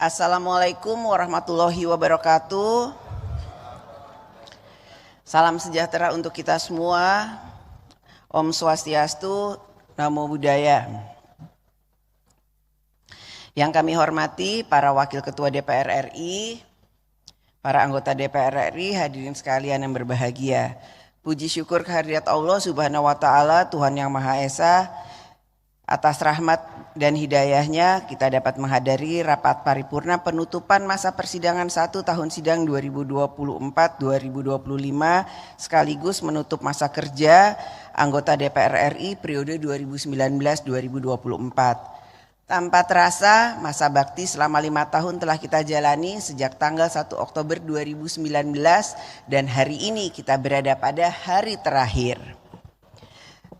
Assalamualaikum warahmatullahi wabarakatuh. Salam sejahtera untuk kita semua. Om Swastiastu, Namo Buddhaya. Yang kami hormati para Wakil Ketua DPR RI, para anggota DPR RI, hadirin sekalian yang berbahagia. Puji syukur kehadirat Allah Subhanahu wa Ta'ala, Tuhan Yang Maha Esa, atas rahmat dan hidayahnya kita dapat menghadiri rapat paripurna penutupan masa persidangan 1 tahun sidang 2024-2025 sekaligus menutup masa kerja anggota DPR RI periode 2019-2024. Tanpa terasa masa bakti selama 5 tahun telah kita jalani sejak tanggal 1 Oktober 2019 dan hari ini kita berada pada hari terakhir.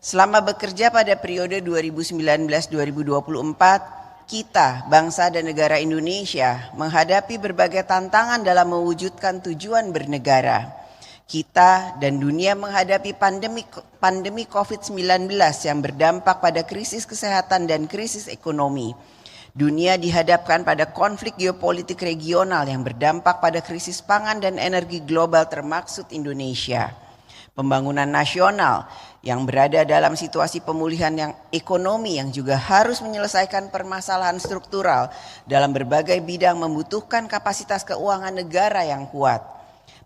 Selama bekerja pada periode 2019-2024, kita, bangsa dan negara Indonesia, menghadapi berbagai tantangan dalam mewujudkan tujuan bernegara. Kita dan dunia menghadapi pandemi COVID-19 yang berdampak pada krisis kesehatan dan krisis ekonomi. Dunia dihadapkan pada konflik geopolitik regional yang berdampak pada krisis pangan dan energi global termaksud Indonesia. Pembangunan nasional yang berada dalam situasi pemulihan yang ekonomi yang juga harus menyelesaikan permasalahan struktural dalam berbagai bidang membutuhkan kapasitas keuangan negara yang kuat.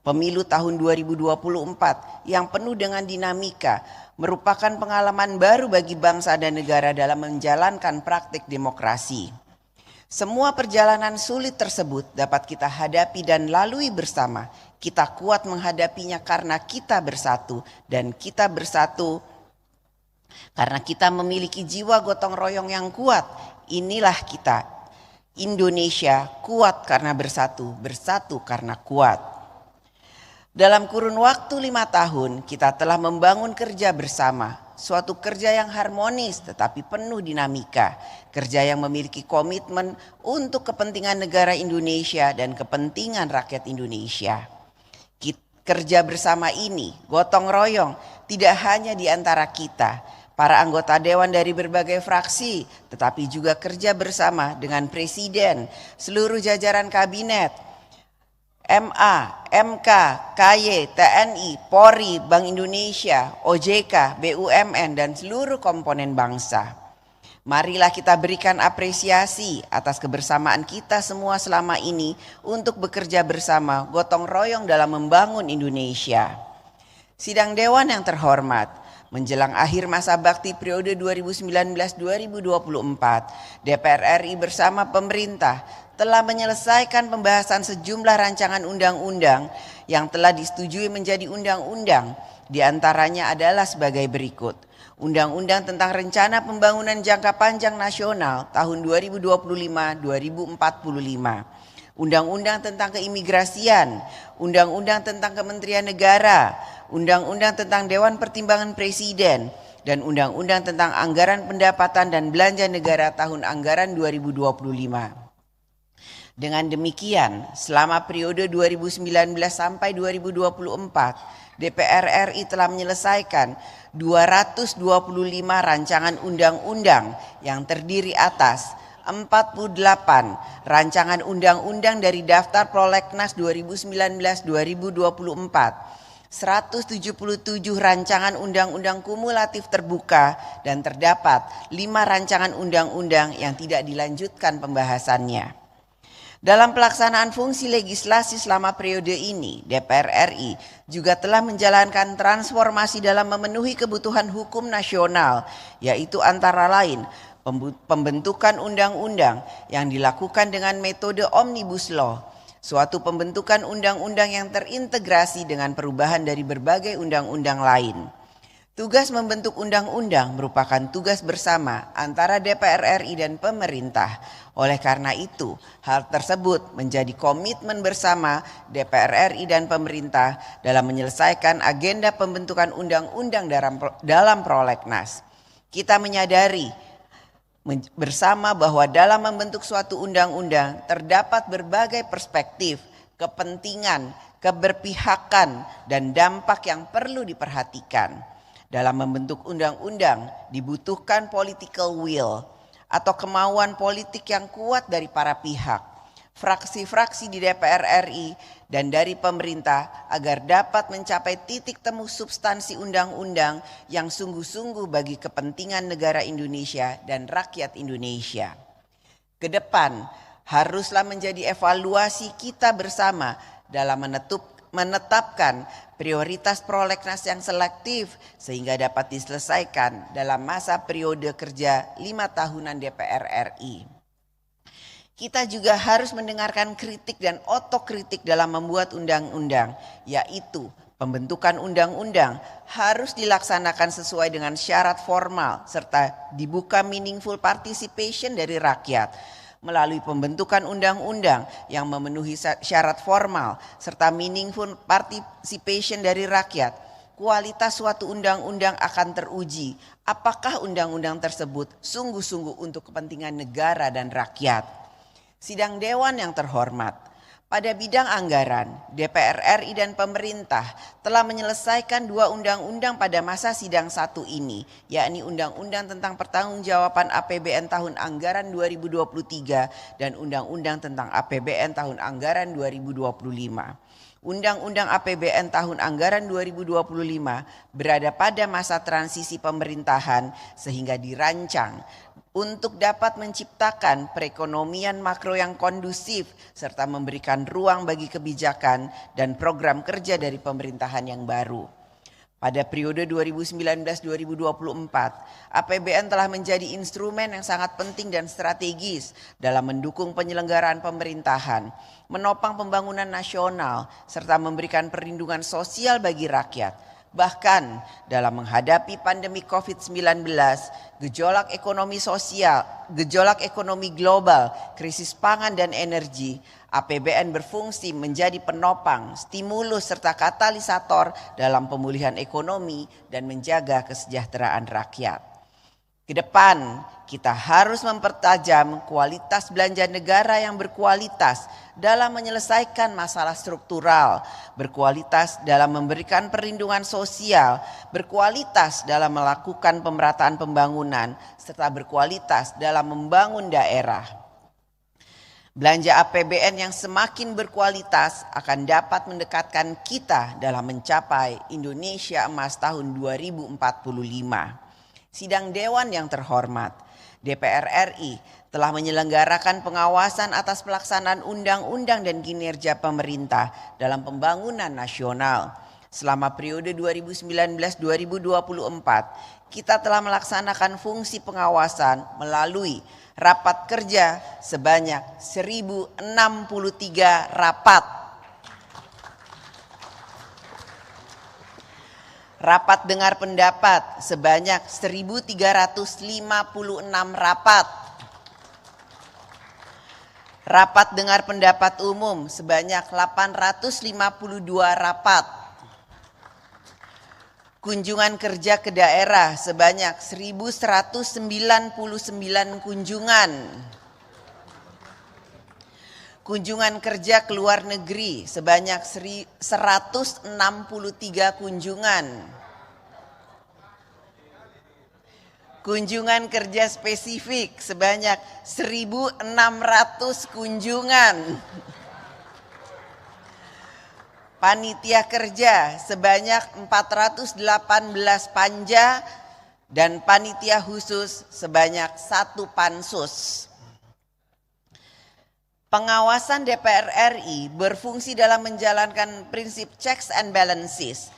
Pemilu tahun 2024 yang penuh dengan dinamika merupakan pengalaman baru bagi bangsa dan negara dalam menjalankan praktik demokrasi. Semua perjalanan sulit tersebut dapat kita hadapi dan lalui bersama. Kita kuat menghadapinya karena kita bersatu, dan kita bersatu karena kita memiliki jiwa gotong royong yang kuat. Inilah kita, Indonesia, kuat karena bersatu, bersatu karena kuat. Dalam kurun waktu 5 tahun kita telah membangun kerja bersama. Suatu kerja yang harmonis tetapi penuh dinamika. Kerja yang memiliki komitmen untuk kepentingan negara Indonesia dan kepentingan rakyat Indonesia. Kerja bersama ini, gotong royong, tidak hanya di antara kita, para anggota dewan dari berbagai fraksi, tetapi juga kerja bersama dengan Presiden, seluruh jajaran kabinet, MA, MK, KY, TNI, Polri, Bank Indonesia, OJK, BUMN, dan seluruh komponen bangsa. Marilah kita berikan apresiasi atas kebersamaan kita semua selama ini untuk bekerja bersama gotong royong dalam membangun Indonesia. Sidang Dewan yang terhormat, menjelang akhir masa bakti periode 2019-2024, DPR RI bersama pemerintah telah menyelesaikan pembahasan sejumlah rancangan undang-undang yang telah disetujui menjadi undang-undang. Di antaranya adalah sebagai berikut. Undang-Undang tentang Rencana Pembangunan Jangka Panjang Nasional tahun 2025-2045. Undang-Undang tentang Keimigrasian, Undang-Undang tentang Kementerian Negara, Undang-Undang tentang Dewan Pertimbangan Presiden, dan Undang-Undang tentang Anggaran Pendapatan dan Belanja Negara tahun anggaran 2025. Dengan demikian, selama periode 2019 sampai 2024, DPR RI telah menyelesaikan 225 rancangan undang-undang yang terdiri atas 48 rancangan undang-undang dari daftar prolegnas 2019-2024, 177 rancangan undang-undang kumulatif terbuka, dan terdapat 5 rancangan undang-undang yang tidak dilanjutkan pembahasannya. Dalam pelaksanaan fungsi legislasi selama periode ini, DPR RI juga telah menjalankan transformasi dalam memenuhi kebutuhan hukum nasional, yaitu antara lain pembentukan undang-undang yang dilakukan dengan metode Omnibus Law, suatu pembentukan undang-undang yang terintegrasi dengan perubahan dari berbagai undang-undang lain. Tugas membentuk undang-undang merupakan tugas bersama antara DPR RI dan pemerintah. Oleh karena itu, hal tersebut menjadi komitmen bersama DPR RI dan pemerintah dalam menyelesaikan agenda pembentukan undang-undang dalam prolegnas. Kita menyadari bersama bahwa dalam membentuk suatu undang-undang terdapat berbagai perspektif, kepentingan, keberpihakan, dan dampak yang perlu diperhatikan. Dalam membentuk undang-undang dibutuhkan political will atau kemauan politik yang kuat dari para pihak. fraksi-fraksi di DPR RI dan dari pemerintah agar dapat mencapai titik temu substansi undang-undang yang sungguh-sungguh bagi kepentingan negara Indonesia dan rakyat Indonesia. Ke depan haruslah menjadi evaluasi kita bersama dalam menetapkan prioritas prolegnas yang selektif sehingga dapat diselesaikan dalam masa periode kerja 5 tahunan DPR RI. Kita juga harus mendengarkan kritik dan otokritik dalam membuat undang-undang, yaitu pembentukan undang-undang harus dilaksanakan sesuai dengan syarat formal serta dibuka meaningful participation dari rakyat melalui pembentukan undang-undang yang memenuhi syarat formal serta meaningful participation dari rakyat. Kualitas suatu undang-undang akan teruji apakah undang-undang tersebut sungguh-sungguh untuk kepentingan negara dan rakyat. Sidang Dewan yang terhormat, pada bidang anggaran, DPR RI dan pemerintah telah menyelesaikan 2 undang-undang pada masa sidang 1 ini, yakni Undang-Undang tentang Pertanggungjawaban APBN tahun anggaran 2023 dan Undang-Undang tentang APBN tahun anggaran 2025. Undang-Undang APBN tahun anggaran 2025 berada pada masa transisi pemerintahan sehingga dirancang untuk dapat menciptakan perekonomian makro yang kondusif serta memberikan ruang bagi kebijakan dan program kerja dari pemerintahan yang baru. Pada periode 2019-2024, APBN telah menjadi instrumen yang sangat penting dan strategis dalam mendukung penyelenggaraan pemerintahan, menopang pembangunan nasional, serta memberikan perlindungan sosial bagi rakyat. Bahkan dalam menghadapi pandemi COVID-19, gejolak ekonomi sosial, gejolak ekonomi global, krisis pangan dan energi, APBN berfungsi menjadi penopang, stimulus serta katalisator dalam pemulihan ekonomi dan menjaga kesejahteraan rakyat. Ke depan, kita harus mempertajam kualitas belanja negara yang berkualitas dalam menyelesaikan masalah struktural, berkualitas dalam memberikan perlindungan sosial, berkualitas dalam melakukan pemerataan pembangunan, serta berkualitas dalam membangun daerah. Belanja APBN yang semakin berkualitas akan dapat mendekatkan kita dalam mencapai Indonesia Emas tahun 2045. Sidang Dewan yang terhormat, DPR RI telah menyelenggarakan pengawasan atas pelaksanaan undang-undang dan kinerja pemerintah dalam pembangunan nasional. Selama periode 2019-2024, kita telah melaksanakan fungsi pengawasan melalui rapat kerja sebanyak 1063 rapat. Rapat dengar pendapat sebanyak 1.356 rapat. Rapat dengar pendapat umum sebanyak 852 rapat. Kunjungan kerja ke daerah sebanyak 1.199 kunjungan. Kunjungan kerja ke luar negeri sebanyak 163 kunjungan. Kunjungan kerja spesifik sebanyak 1.600 kunjungan. Panitia kerja sebanyak 418 panja dan panitia khusus sebanyak 1 pansus. Pengawasan DPR RI berfungsi dalam menjalankan prinsip checks and balances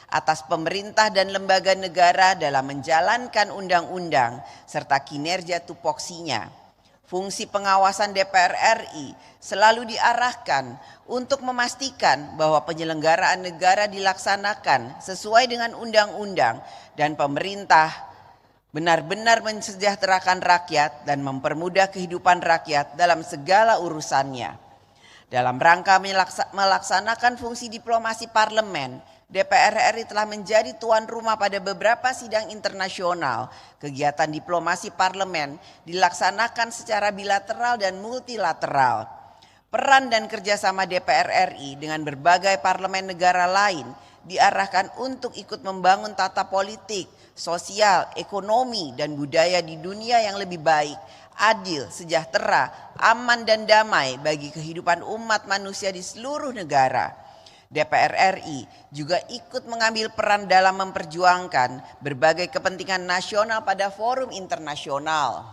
atas pemerintah dan lembaga negara dalam menjalankan undang-undang serta kinerja tupoksinya. Fungsi pengawasan DPR RI selalu diarahkan untuk memastikan bahwa penyelenggaraan negara dilaksanakan sesuai dengan undang-undang dan pemerintah benar-benar mensejahterakan rakyat dan mempermudah kehidupan rakyat dalam segala urusannya. Dalam rangka melaksanakan fungsi diplomasi parlemen, DPR RI telah menjadi tuan rumah pada beberapa sidang internasional. Kegiatan diplomasi parlemen dilaksanakan secara bilateral dan multilateral. Peran dan kerjasama DPR RI dengan berbagai parlemen negara lain diarahkan untuk ikut membangun tata politik, sosial, ekonomi, dan budaya di dunia yang lebih baik, adil, sejahtera, aman, dan damai bagi kehidupan umat manusia di seluruh negara. DPR RI juga ikut mengambil peran dalam memperjuangkan berbagai kepentingan nasional pada forum internasional.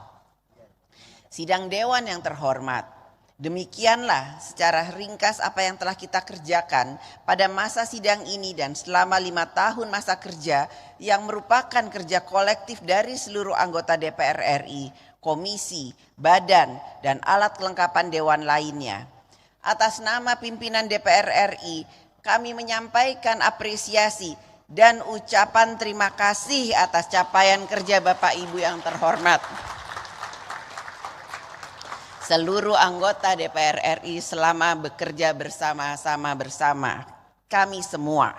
Sidang Dewan yang terhormat, demikianlah secara ringkas apa yang telah kita kerjakan pada masa sidang ini dan selama 5 tahun masa kerja yang merupakan kerja kolektif dari seluruh anggota DPR RI, komisi, badan, dan alat kelengkapan dewan lainnya. Atas nama pimpinan DPR RI, kami menyampaikan apresiasi dan ucapan terima kasih atas capaian kerja Bapak Ibu yang terhormat. Seluruh anggota DPR RI selama bekerja bersama-sama bersama kami semua.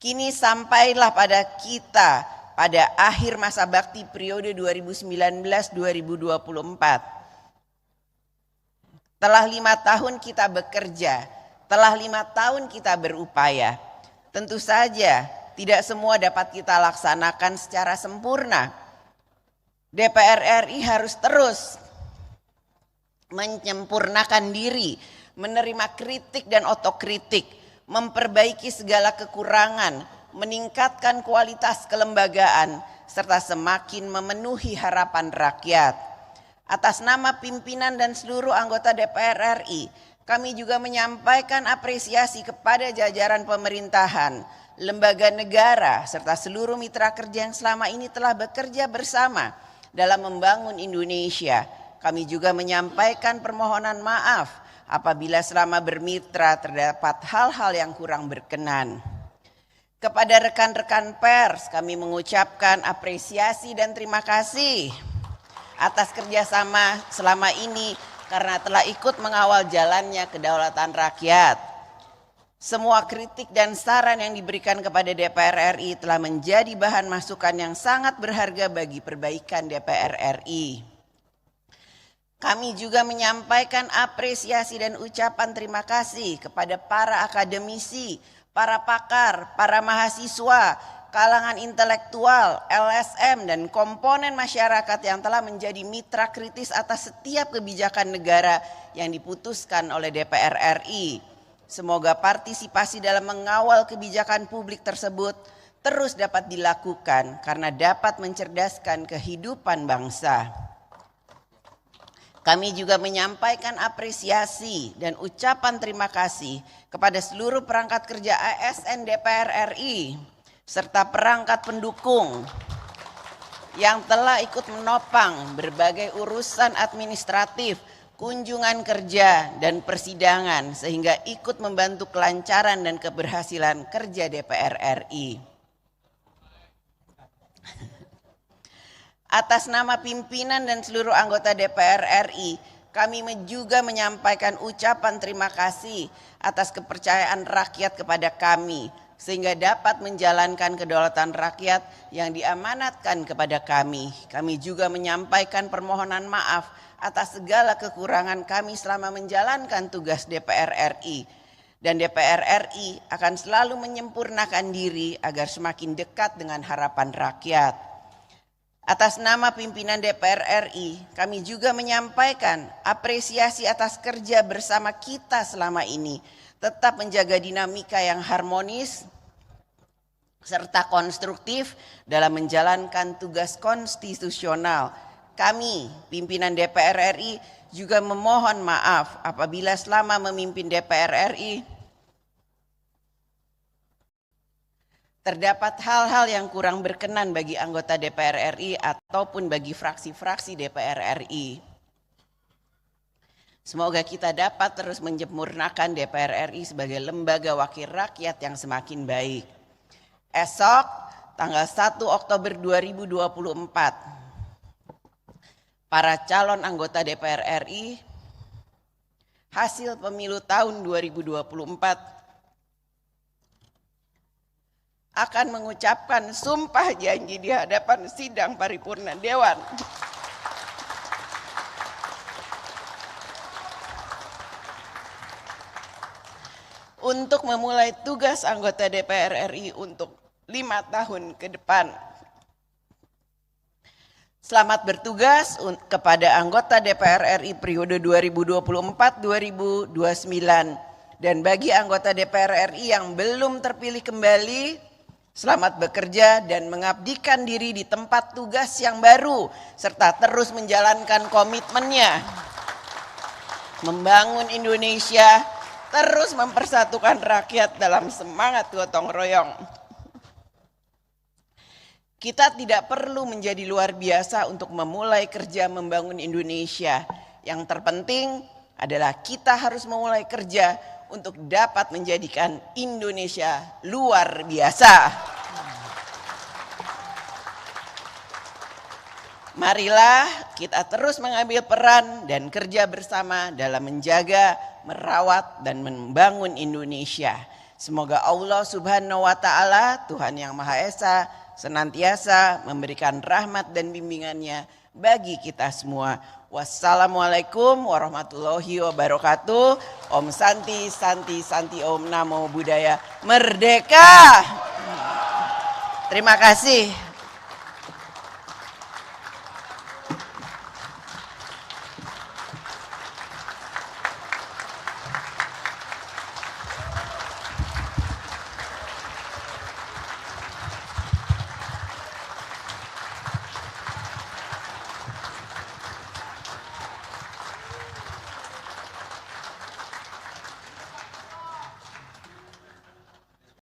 Kini sampailah pada kita pada akhir masa bakti periode 2019-2024. Telah 5 tahun kita bekerja, telah 5 tahun kita berupaya. Tentu saja tidak semua dapat kita laksanakan secara sempurna. DPR RI harus terus menyempurnakan diri, menerima kritik dan otokritik, memperbaiki segala kekurangan, meningkatkan kualitas kelembagaan, serta semakin memenuhi harapan rakyat. Atas nama pimpinan dan seluruh anggota DPR RI, kami juga menyampaikan apresiasi kepada jajaran pemerintahan, lembaga negara, serta seluruh mitra kerja yang selama ini telah bekerja bersama dalam membangun Indonesia. Kami juga menyampaikan permohonan maaf apabila selama bermitra terdapat hal-hal yang kurang berkenan. Kepada rekan-rekan pers, kami mengucapkan apresiasi dan terima kasih atas kerjasama selama ini karena telah ikut mengawal jalannya kedaulatan rakyat. Semua kritik dan saran yang diberikan kepada DPR RI telah menjadi bahan masukan yang sangat berharga bagi perbaikan DPR RI. Kami juga menyampaikan apresiasi dan ucapan terima kasih kepada para akademisi, para pakar, para mahasiswa, kalangan intelektual, LSM, dan komponen masyarakat yang telah menjadi mitra kritis atas setiap kebijakan negara yang diputuskan oleh DPR RI. Semoga partisipasi dalam mengawal kebijakan publik tersebut terus dapat dilakukan karena dapat mencerdaskan kehidupan bangsa. Kami juga menyampaikan apresiasi dan ucapan terima kasih kepada seluruh perangkat kerja ASN DPR RI serta perangkat pendukung yang telah ikut menopang berbagai urusan administratif, kunjungan kerja, dan persidangan sehingga ikut membantu kelancaran dan keberhasilan kerja DPR RI. Atas nama pimpinan dan seluruh anggota DPR RI, kami juga menyampaikan ucapan terima kasih atas kepercayaan rakyat kepada kami sehingga dapat menjalankan kedaulatan rakyat yang diamanatkan kepada kami. Kami juga menyampaikan permohonan maaf atas segala kekurangan kami selama menjalankan tugas DPR RI. Dan DPR RI akan selalu menyempurnakan diri agar semakin dekat dengan harapan rakyat. Atas nama pimpinan DPR RI, kami juga menyampaikan apresiasi atas kerja bersama kita selama ini. Tetap menjaga dinamika yang harmonis serta konstruktif dalam menjalankan tugas konstitusional. Kami, pimpinan DPR RI, juga memohon maaf apabila selama memimpin DPR RI terdapat hal-hal yang kurang berkenan bagi anggota DPR RI ataupun bagi fraksi-fraksi DPR RI. Semoga kita dapat terus menyempurnakan DPR RI sebagai lembaga wakil rakyat yang semakin baik. Esok, tanggal 1 Oktober 2024, para calon anggota DPR RI, hasil pemilu tahun 2024 akan mengucapkan sumpah janji di hadapan sidang paripurna Dewan. untuk memulai tugas anggota DPR RI untuk 5 tahun ke depan. Selamat bertugas kepada anggota DPR RI periode 2024-2029. Dan bagi anggota DPR RI yang belum terpilih kembali, selamat bekerja dan mengabdikan diri di tempat tugas yang baru, serta terus menjalankan komitmennya membangun Indonesia, terus mempersatukan rakyat dalam semangat gotong royong. Kita tidak perlu menjadi luar biasa untuk memulai kerja membangun Indonesia. Yang terpenting adalah kita harus memulai kerja untuk dapat menjadikan Indonesia luar biasa. Marilah kita terus mengambil peran dan kerja bersama dalam menjaga, merawat, dan membangun Indonesia. Semoga Allah Subhanahu wa Ta'ala, Tuhan Yang Maha Esa, senantiasa memberikan rahmat dan bimbingannya bagi kita semua. Wassalamualaikum warahmatullahi wabarakatuh. Om Santi, Santi, Santi, Om Namo Buddhaya. Merdeka! Terima kasih.